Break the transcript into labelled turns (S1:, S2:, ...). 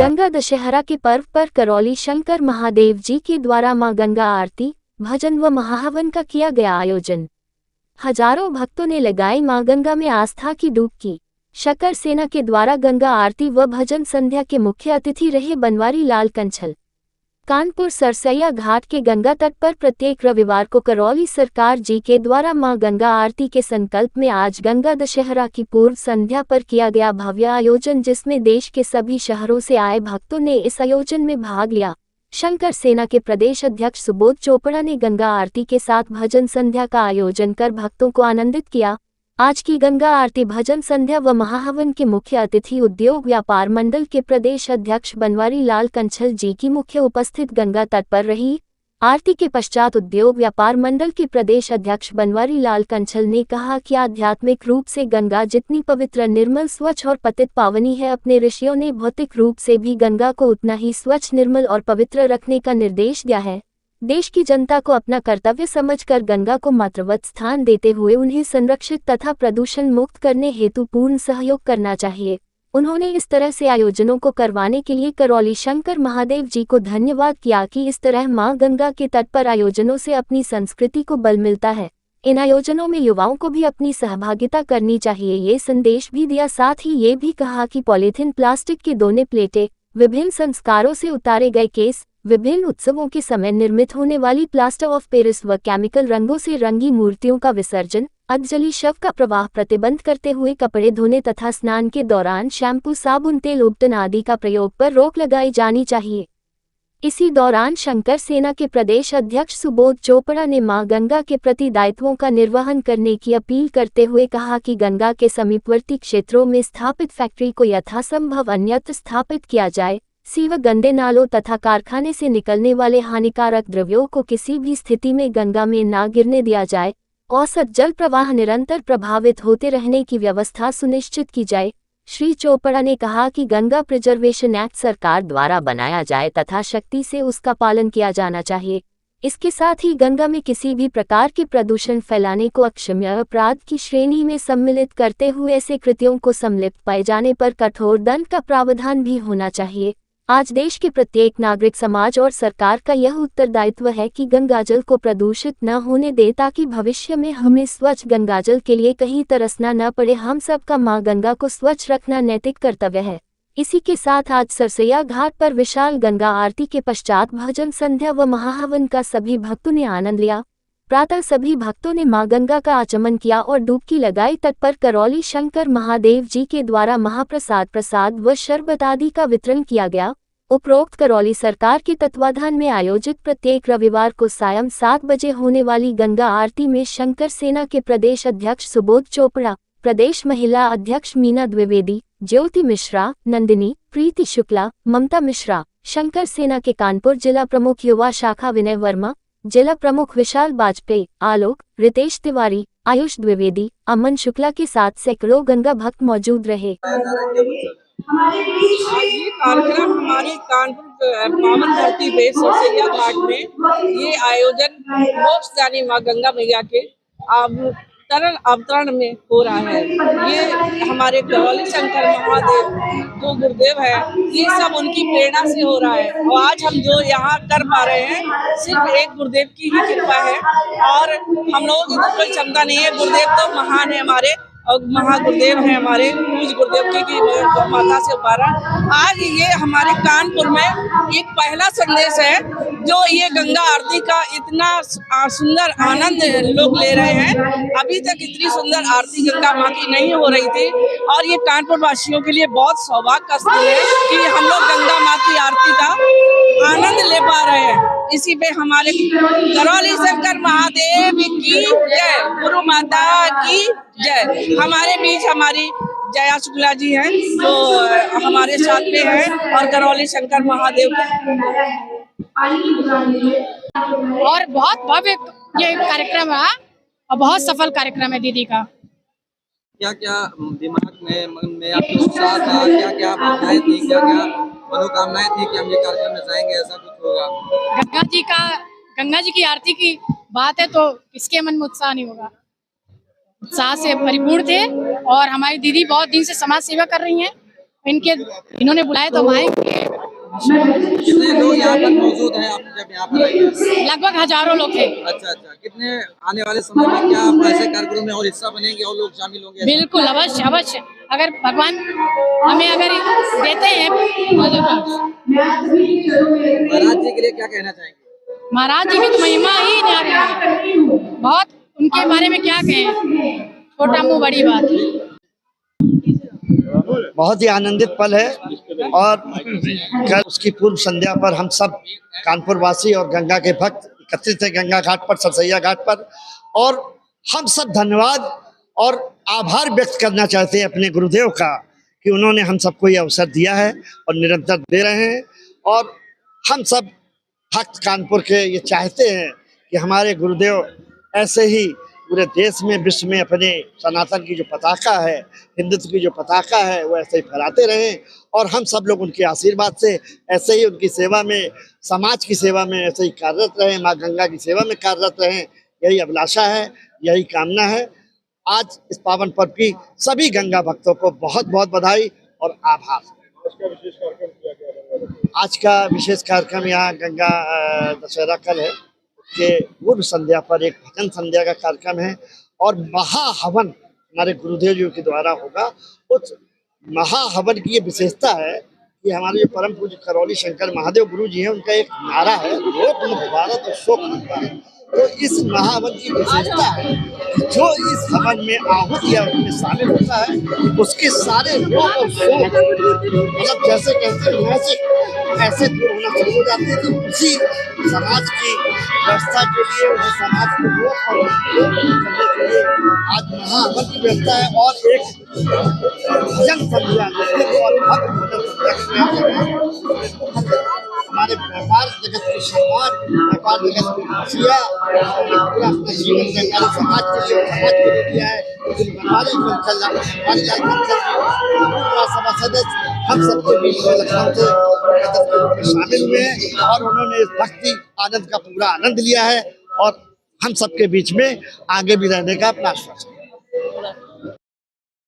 S1: गंगा दशहरा के पर्व पर करौली शंकर महादेव जी के द्वारा मां गंगा आरती, भजन व महाहवन का किया गया आयोजन। हजारों भक्तों ने लगाई मां गंगा में आस्था की डुबकी। शंकर सेना के द्वारा गंगा आरती व भजन संध्या के मुख्य अतिथि रहे बनवारी लाल कंछल। कानपुर सरसैया घाट के गंगा तट पर प्रत्येक रविवार को करौली सरकार जी के द्वारा मां गंगा आरती के संकल्प में आज गंगा दशहरा की पूर्व संध्या पर किया गया भव्य आयोजन, जिसमें देश के सभी शहरों से आए भक्तों ने इस आयोजन में भाग लिया। शंकर सेना के प्रदेश अध्यक्ष सुबोध चोपड़ा ने गंगा आरती के साथ भजन संध्या का आयोजन कर भक्तों को आनंदित किया। आज की गंगा आरती, भजन संध्या व महाहवन के मुख्य अतिथि उद्योग व्यापार मंडल के प्रदेश अध्यक्ष बनवारी लाल कंछल जी की मुख्य उपस्थित गंगा तट पर रही। आरती के पश्चात उद्योग व्यापार मंडल के प्रदेश अध्यक्ष बनवारी लाल कंछल ने कहा कि आध्यात्मिक रूप से गंगा जितनी पवित्र, निर्मल, स्वच्छ और पतित पावनी है, अपने ऋषियों ने भौतिक रूप से भी गंगा को उतना ही स्वच्छ, निर्मल और पवित्र रखने का निर्देश दिया है। देश की जनता को अपना कर्तव्य समझकर गंगा को मातृवत स्थान देते हुए उन्हें संरक्षित तथा प्रदूषण मुक्त करने हेतु पूर्ण सहयोग करना चाहिए। उन्होंने इस तरह से आयोजनों को करवाने के लिए करौली शंकर महादेव जी को धन्यवाद किया कि इस तरह मां गंगा के तट पर आयोजनों से अपनी संस्कृति को बल मिलता है। इन आयोजनों में युवाओं को भी अपनी सहभागिता करनी चाहिए, ये संदेश भी दिया। साथ ही ये भी कहा कि पॉलीथीन, प्लास्टिक के दोने प्लेटें, विभिन्न संस्कारों से उतारे गए केस, विभिन्न उत्सवों के समय निर्मित होने वाली प्लास्टर ऑफ पेरिस व केमिकल रंगों से रंगी मूर्तियों का विसर्जन, अधजली शव का प्रवाह प्रतिबंध करते हुए कपड़े धोने तथा स्नान के दौरान शैम्पू, साबुन, तेल, उपटन आदि का प्रयोग पर रोक लगाई जानी चाहिए। इसी दौरान शंकर सेना के प्रदेश अध्यक्ष सुबोध चोपड़ा ने मां गंगा के प्रति दायित्वों का निर्वहन करने की अपील करते हुए कहा कि गंगा के समीपवर्ती क्षेत्रों में स्थापित फैक्ट्री को यथासंभव अन्यत्र स्थापित किया जाए। सीवर, गंदे नालों तथा कारखाने से निकलने वाले हानिकारक द्रव्यों को किसी भी स्थिति में गंगा में न गिरने दिया जाए। औसत जल प्रवाह निरंतर प्रभावित होते रहने की व्यवस्था सुनिश्चित की जाए। श्री चोपड़ा ने कहा कि गंगा प्रिजर्वेशन एक्ट सरकार द्वारा बनाया जाए तथा सख्ती से उसका पालन किया जाना चाहिए। इसके साथ ही गंगा में किसी भी प्रकार के प्रदूषण फैलाने को अक्षम्य अपराध की श्रेणी में सम्मिलित करते हुए ऐसे कृत्यों को संलिप्त पाए जाने पर कठोर दंड का प्रावधान भी होना चाहिए। आज देश के प्रत्येक नागरिक, समाज और सरकार का यह उत्तरदायित्व है कि गंगाजल को प्रदूषित न होने दे, ताकि भविष्य में हमें स्वच्छ गंगाजल के लिए कहीं तरसना न पड़े। हम सबका मां गंगा को स्वच्छ रखना नैतिक कर्तव्य है। इसी के साथ आज सरसैया घाट पर विशाल गंगा आरती के पश्चात भजन संध्या व महाहवन का सभी भक्तों ने आनंद लिया। प्रातः सभी भक्तों ने मां गंगा का आचमन किया और डुबकी लगाई। तट पर करौली शंकर महादेव जी के द्वारा महाप्रसाद, प्रसाद व शरबत आदि का वितरण किया गया। उपरोक्त करौली सरकार के तत्वाधान में आयोजित प्रत्येक रविवार को सायं 7 बजे होने वाली गंगा आरती में शंकर सेना के प्रदेश अध्यक्ष सुबोध चोपड़ा, प्रदेश महिला अध्यक्ष मीना द्विवेदी, ज्योति मिश्रा, नंदिनी, प्रीति शुक्ला, ममता मिश्रा, शंकर सेना के कानपुर जिला प्रमुख युवा शाखा विनय वर्मा, जिला प्रमुख विशाल बाजपेयी, आलोक, रितेश तिवारी, आयुष द्विवेदी, अमन शुक्ला के साथ सैकड़ों गंगा भक्त मौजूद रहे।
S2: आज ये कार्यक्रम हमारे कानपुर पावन धरती पे सरसैया घाट में ये आयोजन मोक्षदानी मां गंगा मैया के अवतरण में हो रहा है। ये हमारे करौली शंकर महादेव जो गुरुदेव है, ये सब उनकी प्रेरणा से हो रहा है। और आज हम जो यहाँ कर पा रहे हैं सिर्फ एक गुरुदेव की ही कृपा है, और हम लोगों की तो कोई क्षमता नहीं है। गुरुदेव तो महान है हमारे, और महागुरुदेव हैं हमारे, पूज गुरुदेव की माता से उपारा। आज ये हमारे कानपुर में एक पहला संदेश है, जो ये गंगा आरती का इतना सुंदर आनंद लोग ले रहे हैं। अभी तक इतनी सुंदर आरती गंगा माँ की नहीं हो रही थी, और ये कानपुर वासियों के लिए बहुत सौभाग्य का स्थल है कि हम लोग गंगा माँ की आरती का आनंद ले पा रहे हैं। इसी पे हमारे करौली शंकर महादेव की जय, गुरु माता की जय। हमारे बीच हमारी जया शुक्ला जी हैं, जो हमारे साथ में हैं, और करौली शंकर महादेव
S3: और बहुत भव्य ये कार्यक्रम है और बहुत सफल कार्यक्रम है दीदी का।
S4: क्या क्या दिमाग में, मन में आपके उत्साह था, क्या क्या भावनाएं थी, क्या क्या मनोकामनाएं थी कि हम ये कार्यक्रम में जाएंगे, ऐसा कुछ होगा?
S3: गंगा जी की आरती की बात है तो किसके मन में उत्साह नहीं होगा। उत्साह से परिपूर्ण थे, और हमारी दीदी बहुत दिन से समाज सेवा कर रही हैं इन्होंने बुलाए तो हम आएंगे।
S4: कितने लोग यहाँ पर मौजूद हैं आप जब यहाँ पर आएंगे?
S3: लगभग हजारों लोग थे।
S4: अच्छा अच्छा, कितने आने वाले समय में क्या आप ऐसे कार्यक्रम में और हिस्सा बनेंगे और लोग शामिल होंगे?
S3: बिल्कुल, अवश्य अवश्य, अगर भगवान हमें अगर देते हैं
S4: महाराज जी के लिए क्या कहना चाहेंगे?
S3: महाराज जी की तो महिमा ही न्यारी है, बहुत, उनके बारे में क्या कहें, छोटा मुंह बड़ी बात।
S5: बहुत ही आनंदित पल है और कल उसकी पूर्व संध्या पर हम सब कानपुर वासी और गंगा के भक्त एकत्रित थे गंगा घाट पर, सरसैया घाट पर, और हम सब धन्यवाद और आभार व्यक्त करना चाहते हैं अपने गुरुदेव का कि उन्होंने हम सबको ये अवसर दिया है और निरंतर दे रहे हैं। और हम सब भक्त कानपुर के ये चाहते हैं कि हमारे गुरुदेव ऐसे ही पूरे देश में, विश्व में अपने सनातन की जो पताका है, हिंदुत्व की जो पताका है, वो ऐसे ही फहराते रहें और हम सब लोग उनके आशीर्वाद से ऐसे ही उनकी सेवा में, समाज की सेवा में ऐसे ही कार्यरत रहें, माँ गंगा की सेवा में कार्यरत रहें। यही अभिलाषा है, यही कामना है। आज इस पावन पर्व की सभी गंगा भक्तों को बहुत बहुत बधाई और आभार। आज का विशेष कार्यक्रम यहाँ गंगा दशहरा कल है के पूर्व संध्या पर एक भजन संध्या का कार्यक्रम है और महाहवन हमारे गुरुदेव जी के द्वारा होगा। उस महाहवन की ये विशेषता है कि हमारे जो परम पूज्य करौली शंकर महादेव गुरु जी हैं, उनका एक नारा है, लोक मुख भारत और शोक मुख भारत। तो इस महाहवन की विशेषता है कि जो इस हवन में आहुति या उसमें शामिल होता है, उसके सारे रोग और शोक, मतलब जैसे कहते हैं ऐसे दूर होना शुरू हो जाते हैं। तो उसी समाज की व्यवस्था के लिए, उसी समाज को रोक और करने के लिए आज महाहवन की व्यवस्था है और एक भजन संध्या और भक्त भजन हमारे व्यापार जगत की शुरुआत, व्यापार जगत की खुशियाँ, पूरा अपना जीवन सरकारी समाज के लिए दिया है। सभा सदस्य हम सबके बीच में लखनऊ से शामिल हुए हैं और उन्होंने इस भक्ति आनंद का पूरा आनंद लिया है और हम सबके बीच में आगे भी रहने का अपना आश्वासन।